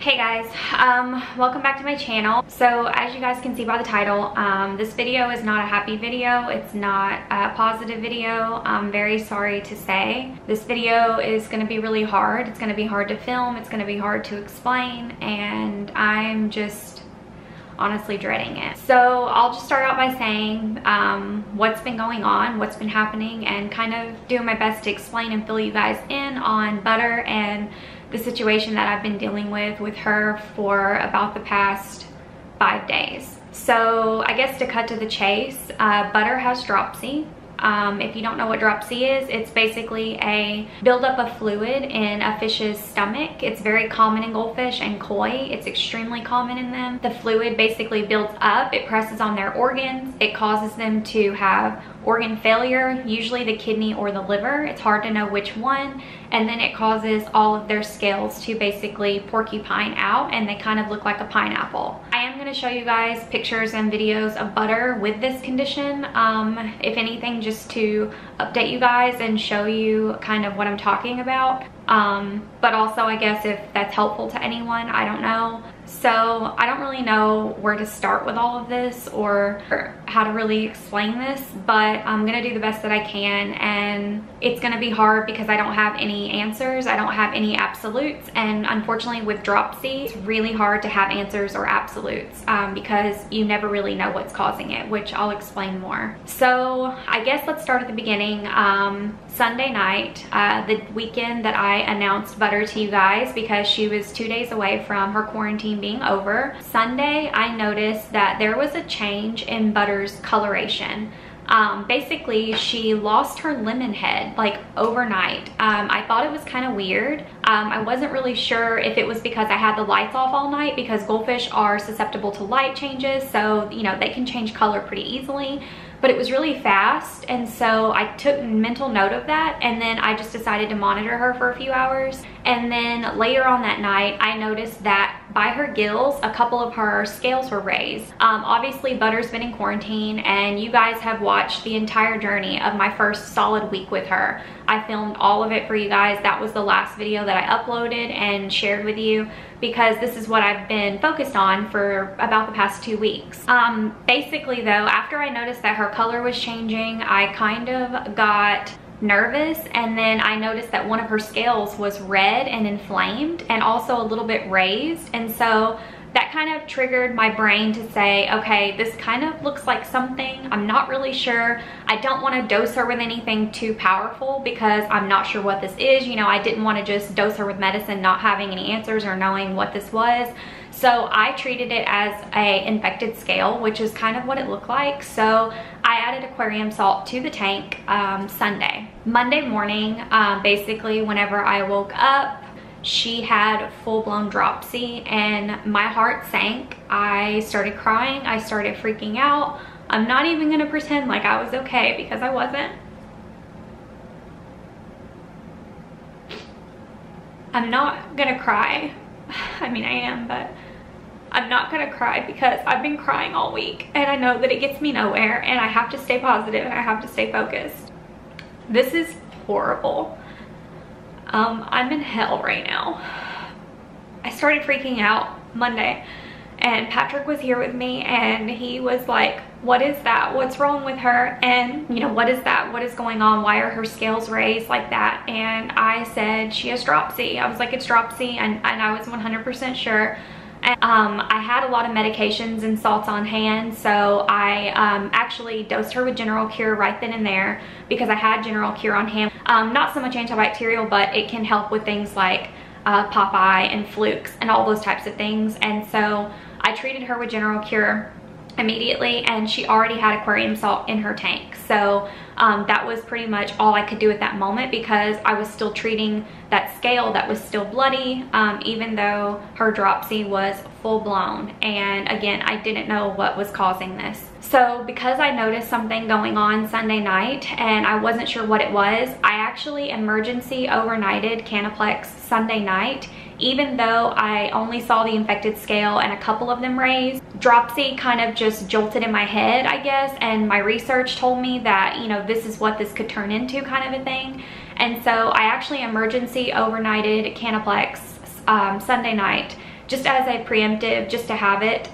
Hey guys, welcome back to my channel. So as you guys can see by the title, this video is not a happy video. It's not a positive video. I'm very sorry to say. This video is going to be really hard. It's going to be hard to film. It's going to be hard to explain, and I'm just honestly dreading it. So I'll just start out by saying what's been going on, what's been happening, and kind of doing my best to explain and fill you guys in on Butter and the situation that I've been dealing with her for about the past 5 days. So I guess to cut to the chase, Butter has dropsy. If you don't know what dropsy is, it's basically a buildup of fluid in a fish's stomach. It's very common in goldfish and koi. It's extremely common in them. The fluid basically builds up, it presses on their organs, it causes them to have organ failure, usually the kidney or the liver. It's hard to know which one, and then it causes all of their scales to basically porcupine out, and they kind of look like a pineapple. I am going to show you guys pictures and videos of Butter with this condition, if anything, just to update you guys and show you kind of what I'm talking about. But also, I guess if that's helpful to anyone, I don't know. So I don't really know where to start with all of this or how to really explain this, but I'm gonna do the best that I can, and it's gonna be hard because I don't have any answers. I don't have any absolutes, and unfortunately with dropsy, it's really hard to have answers or absolutes because you never really know what's causing it, which I'll explain more. So I guess let's start at the beginning. Sunday night, the weekend that I announced Butter to you guys because she was 2 days away from her quarantine being over. Sunday, I noticed that there was a change in Butter's coloration. Basically, she lost her lemon head like overnight. I thought it was kind of weird. I wasn't really sure if it was because I had the lights off all night, because goldfish are susceptible to light changes, so you know they can change color pretty easily. But it was really fast, and so I took mental note of that, and then I just decided to monitor her for a few hours. And then later on that night, I noticed that by her gills, a couple of her scales were raised. Obviously, Butter's been in quarantine, and you guys have watched the entire journey of my first solid week with her. I filmed all of it for you guys. That was the last video that I uploaded and shared with you, because this is what I've been focused on for about the past 2 weeks. Basically though, after I noticed that her color was changing, I kind of got nervous, and then I noticed that one of her scales was red and inflamed and also a little bit raised, and so that kind of triggered my brain to say, okay, this kind of looks like something. I'm not really sure. I don't want to dose her with anything too powerful because I'm not sure what this is. You know, I didn't want to just dose her with medicine not having any answers or knowing what this was. So I treated it as a infected scale, which is kind of what it looked like. So I added aquarium salt to the tank Sunday. Monday morning, basically whenever I woke up, she had full-blown dropsy, and my heart sank. I started crying. I started freaking out. I'm not even gonna pretend like I was okay, because I wasn't. I'm not gonna cry. I mean, I am, but I'm not gonna cry because I've been crying all week, and I know that it gets me nowhere, and I have to stay positive and I have to stay focused. This is horrible. I'm in hell right now. I started freaking out Monday, and Patrick was here with me, and he was like, what is that? What's wrong with her? And you know, what is that? What is going on? Why are her scales raised like that? And I said, she has dropsy. I was like, it's dropsy, and I was 100% sure. And, I had a lot of medications and salts on hand, so I actually dosed her with General Cure right then and there because I had General Cure on hand. Not so much antibacterial, but it can help with things like Popeye and flukes and all those types of things. And so I treated her with General Cure immediately, and she already had aquarium salt in her tank. So that was pretty much all I could do at that moment, because I was still treating that scale that was still bloody, even though her dropsy was full blown. And again, I didn't know what was causing this. So because I noticed something going on Sunday night and I wasn't sure what it was, I actually emergency overnighted Canaplex Sunday night, even though I only saw the infected scale and a couple of them raised. Dropsy kind of just jolted in my head, I guess, and my research told me that, you know, this is what this could turn into, kind of a thing. And so I actually emergency overnighted Canaplex Sunday night just as a preemptive, just to have it,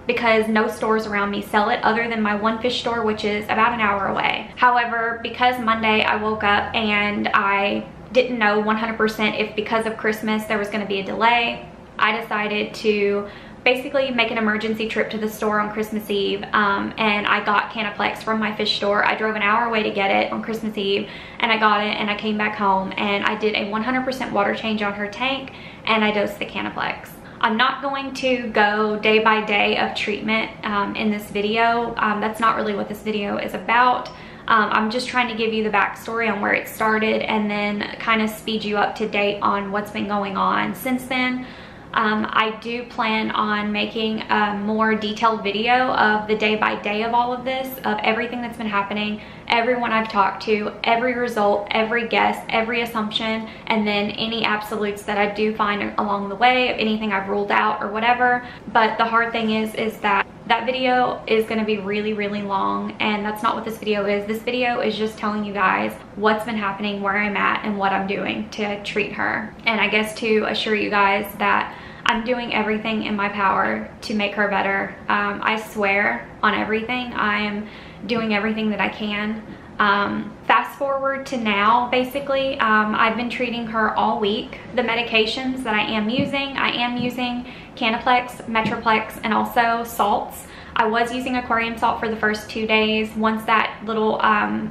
because no stores around me sell it other than my one fish store, which is about an hour away. However, because Monday I woke up and I didn't know 100% if because of Christmas there was going to be a delay, I decided to basically make an emergency trip to the store on Christmas Eve, and I got Canaplex from my fish store. I drove an hour away to get it on Christmas Eve, and I got it, and I came back home and I did a 100% water change on her tank, and I dosed the Canaplex. I'm not going to go day by day of treatment in this video. That's not really what this video is about. I'm just trying to give you the backstory on where it started and then kind of speed you up to date on what's been going on since then. I do plan on making a more detailed video of the day by day of all of this, of everything that's been happening, everyone I've talked to, every result, every guess, every assumption, and then any absolutes that I do find along the way, of anything I've ruled out or whatever. But the hard thing is that video is going to be really, really long, and that's not what this video is. This video is just telling you guys what's been happening, where I'm at, and what I'm doing to treat her. And I guess to assure you guys that I'm doing everything in my power to make her better. I swear on everything. I am doing everything that I can. Fast forward to now, basically, I've been treating her all week. The medications that I am using Canaplex, Metroplex, and also salts. I was using aquarium salt for the first 2 days. Once that little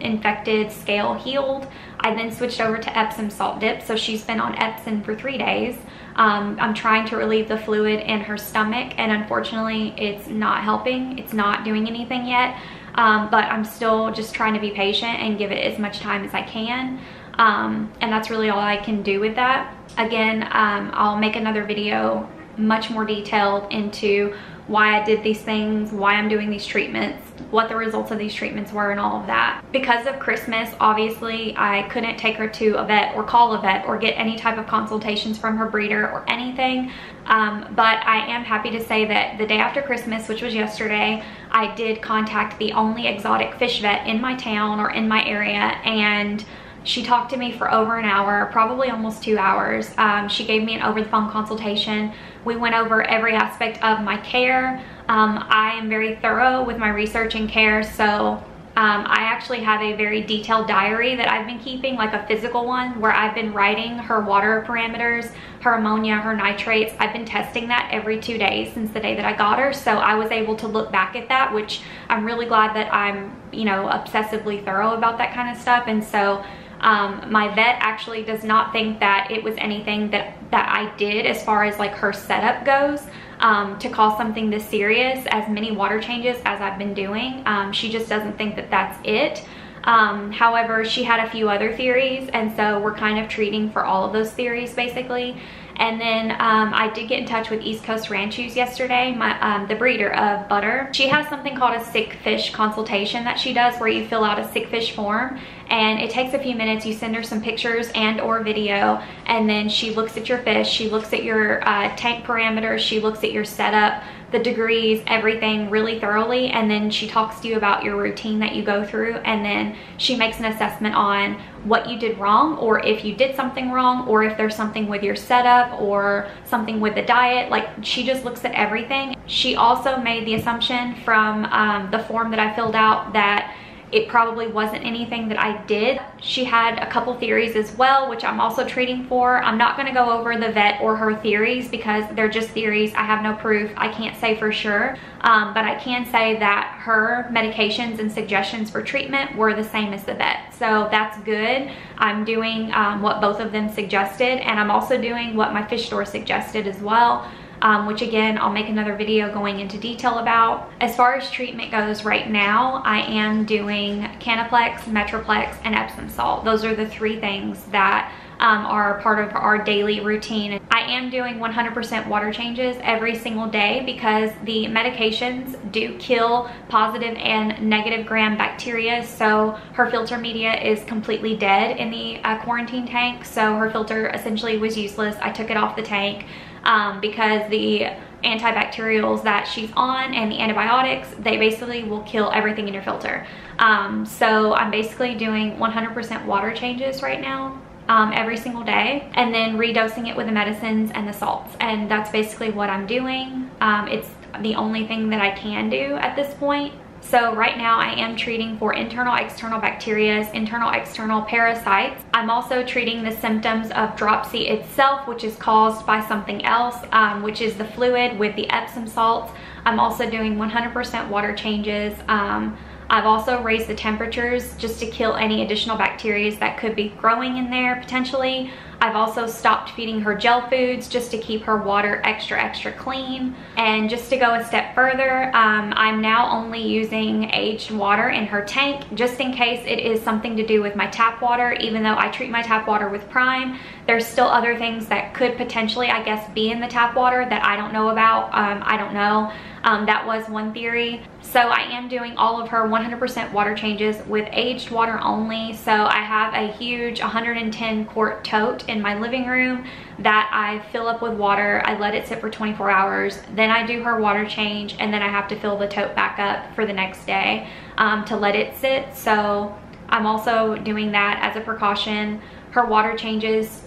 infected scale healed, I then switched over to Epsom salt dip. So she's been on Epsom for 3 days. I'm trying to relieve the fluid in her stomach, and unfortunately it's not helping. It's not doing anything yet, but I'm still just trying to be patient and give it as much time as I can. And that's really all I can do with that. Again, I'll make another video much more detailed into why I did these things, why I'm doing these treatments, what the results of these treatments were, and all of that. Because of Christmas, obviously, I couldn't take her to a vet or call a vet or get any type of consultations from her breeder or anything. But I am happy to say that the day after Christmas, which was yesterday, I did contact the only exotic fish vet in my town or in my area, and she talked to me for over an hour, probably almost 2 hours. She gave me an over-the-phone consultation. We went over every aspect of my care. I am very thorough with my research and care, so I actually have a very detailed diary that I've been keeping, like a physical one, where I've been writing her water parameters, her ammonia, her nitrates. I've been testing that every 2 days since the day that I got her, so I was able to look back at that, which I'm really glad that I'm, you know, obsessively thorough about that kind of stuff. And so my vet actually does not think that it was anything that I did as far as like her setup goes to cause something this serious, as many water changes as I've been doing. She just doesn't think that that's it. However, she had a few other theories, and so we're kind of treating for all of those theories basically. And then I did get in touch with East Coast Ranchers yesterday, the breeder of butter. She has something called a sick fish consultation that she does, where you fill out a sick fish form, and it takes a few minutes. You send her some pictures and or video, and then she looks at your fish, she looks at your tank parameters, she looks at your setup, the degrees, everything really thoroughly, and then she talks to you about your routine that you go through, and then she makes an assessment on what you did wrong, or if you did something wrong, or if there's something with your setup or something with the diet. Like, she just looks at everything. She also made the assumption from the form that I filled out that it probably wasn't anything that I did. She had a couple theories as well, which I'm also treating for. I'm not going to go over the vet or her theories because they're just theories. I have no proof. I can't say for sure, but I can say that her medications and suggestions for treatment were the same as the vet. So that's good. I'm doing what both of them suggested, and I'm also doing what my fish store suggested as well. Which again, I'll make another video going into detail about. As far as treatment goes right now, I am doing Canaplex, Metroplex, and Epsom salt. Those are the 3 things that are part of our daily routine. I am doing 100% water changes every single day because the medications do kill positive and negative gram bacteria. So her filter media is completely dead in the quarantine tank. So her filter essentially was useless. I took it off the tank because the antibacterials that she's on and the antibiotics, they basically will kill everything in your filter. So I'm basically doing 100% water changes right now. every single day, and then redosing it with the medicines and the salts. And that's basically what I'm doing. It's the only thing that I can do at this point. So right now I am treating for internal, external bacteria, internal, external parasites. I'm also treating the symptoms of dropsy itself, which is caused by something else, which is the fluid with the Epsom salts. I'm also doing 100% water changes. I've also raised the temperatures just to kill any additional bacteria that could be growing in there potentially. I've also stopped feeding her gel foods just to keep her water extra clean. And just to go a step further, I'm now only using aged water in her tank just in case it is something to do with my tap water. Even though I treat my tap water with Prime, there's still other things that could potentially, I guess, be in the tap water that I don't know about. I don't know. That was one theory. So I am doing all of her 100% water changes with aged water only. So I have a huge 110 quart tote in my living room that I fill up with water. I let it sit for 24 hours. Then I do her water change, and then I have to fill the tote back up for the next day to let it sit. So I'm also doing that as a precaution. Her water changes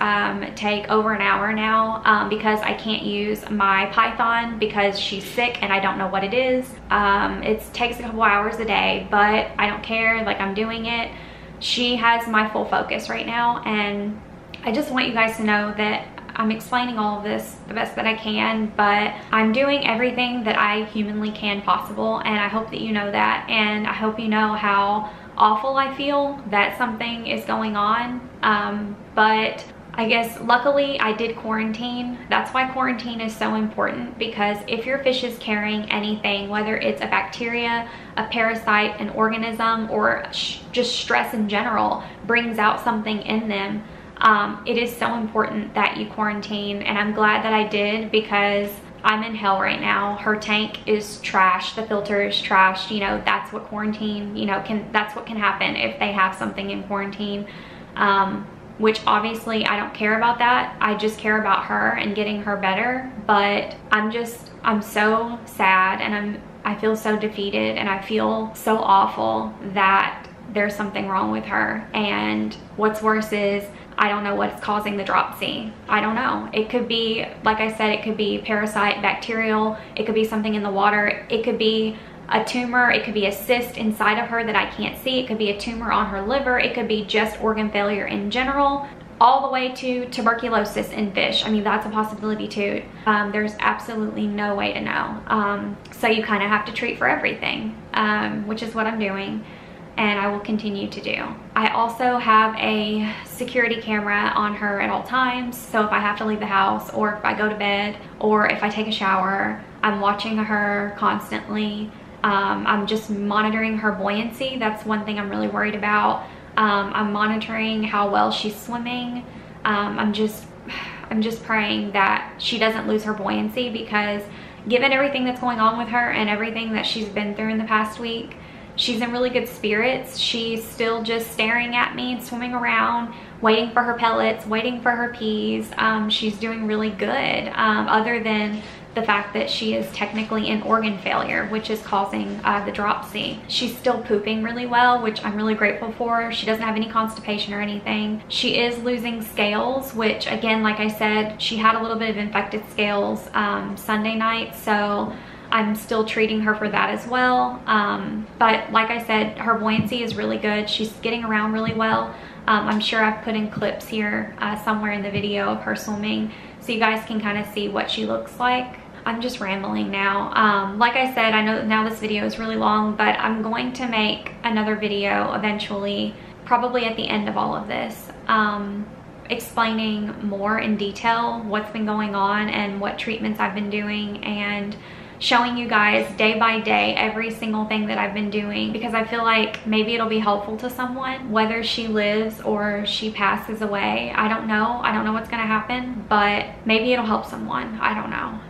take over an hour now because I can't use my Python because she's sick and I don't know what it is. It takes a couple hours a day, but I don't care. Like, I'm doing it. She has my full focus right now, and I just want you guys to know that I'm explaining all of this the best that I can, but I'm doing everything that I humanly can possible, and I hope that you know that, and I hope you know how awful I feel that something is going on. But I guess luckily I did quarantine. That's why quarantine is so important, because if your fish is carrying anything, whether it's a bacteria, a parasite, an organism, or just stress in general brings out something in them, it is so important that you quarantine. And I'm glad that I did, because I'm in hell right now. Her tank is trash. The filter is trashed. You know, that's what quarantine, you know, that's what can happen if they have something in quarantine. Which obviously I don't care about that. I just care about her and getting her better. But I'm so sad, and I feel so defeated, and I feel so awful that there's something wrong with her. And what's worse is I don't know what's causing the dropsy. I don't know. It could be, like I said, it could be parasite, bacterial. It could be something in the water. It could be a tumor. It could be a cyst inside of her that I can't see. It could be a tumor on her liver. It could be just organ failure in general, all the way to tuberculosis in fish. I mean, that's a possibility too. There's absolutely no way to know. So you kind of have to treat for everything, which is what I'm doing, and I will continue to do. I also have a security camera on her at all times. So if I have to leave the house, or if I go to bed, or if I take a shower, I'm watching her constantly. I'm just monitoring her buoyancy. That's one thing I'm really worried about. I'm monitoring how well she's swimming. I'm just praying that she doesn't lose her buoyancy, because given everything that's going on with her and everything that she's been through in the past week, she's in really good spirits. She's still just staring at me and swimming around, waiting for her pellets, waiting for her peas. She's doing really good, other than the fact that she is technically in organ failure, which is causing the dropsy. She's still pooping really well, which I'm really grateful for. She doesn't have any constipation or anything. She is losing scales, which, again, like I said, she had a little bit of infected scales Sunday night, so I'm still treating her for that as well. But like I said, her buoyancy is really good. She's getting around really well. I'm sure I've put in clips here somewhere in the video of her swimming, so you guys can kind of see what she looks like. I'm just rambling now. Like I said, I know now this video is really long, but I'm going to make another video eventually, probably at the end of all of this, explaining more in detail what's been going on and what treatments I've been doing, and showing you guys day by day every single thing that I've been doing, because I feel like maybe it'll be helpful to someone, whether she lives or she passes away. I don't know. I don't know what's gonna happen, but maybe it'll help someone. I don't know.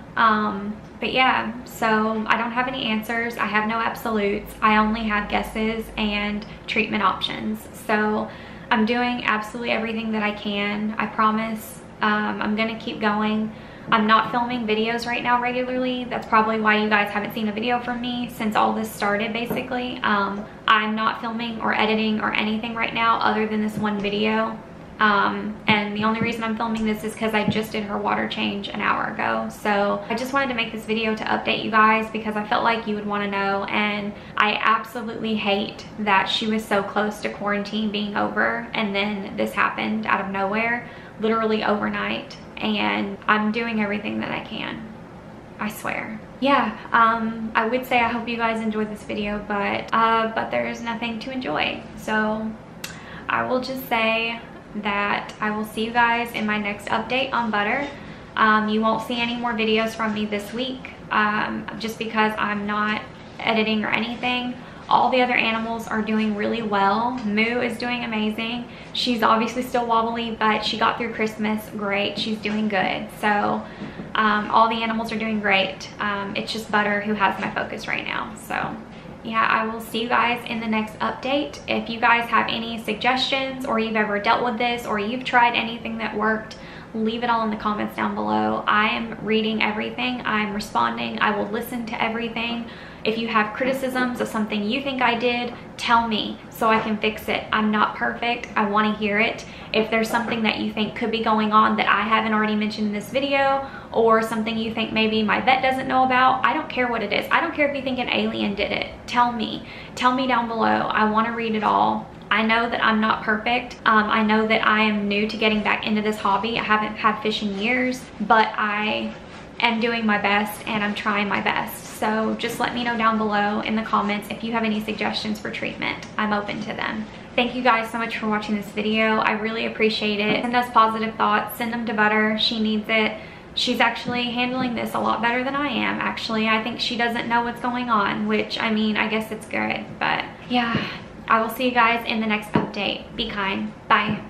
But yeah, so I don't have any answers. I have no absolutes. I only have guesses and treatment options. So I'm doing absolutely everything that I can. I promise. I'm gonna keep going. I'm not filming videos right now regularly. That's probably why you guys haven't seen a video from me since all this started, basically. I'm not filming or editing or anything right now other than this one video. And the only reason I'm filming this is because I just did her water change an hour ago. So I just wanted to make this video to update you guys because I felt like you would want to know. And I absolutely hate that she was so close to quarantine being over and then this happened out of nowhere, literally overnight. And I'm doing everything that I can, I swear. Yeah, I would say I hope you guys enjoyed this video, but there's nothing to enjoy. So I will just say that I will see you guys in my next update on butter. You won't see any more videos from me this week, just because I'm not editing or anything. All the other animals are doing really well. Moo is doing amazing. She's obviously still wobbly, but she got through Christmas great. She's doing good. So all the animals are doing great. It's just Butter who has my focus right now. So yeah, I will see you guys in the next update. If you guys have any suggestions, or you've ever dealt with this, or you've tried anything that worked, leave it all in the comments down below. I am reading everything. I'm responding. I will listen to everything. If you have criticisms of something you think I did, tell me so I can fix it. I'm not perfect. I want to hear it. If there's something that you think could be going on that I haven't already mentioned in this video, or something you think maybe my vet doesn't know about, I don't care what it is. I don't care if you think an alien did it. Tell me. Tell me down below. I want to read it all. I know that I'm not perfect. I know that I am new to getting back into this hobby. I haven't had fish in years, but I am doing my best and I'm trying my best. So just let me know down below in the comments if you have any suggestions for treatment. I'm open to them. Thank you guys so much for watching this video. I really appreciate it. Send us positive thoughts. Send them to Butter. She needs it. She's actually handling this a lot better than I am, actually. I think she doesn't know what's going on, which, I mean, I guess it's good. But yeah, I will see you guys in the next update. Be kind. Bye.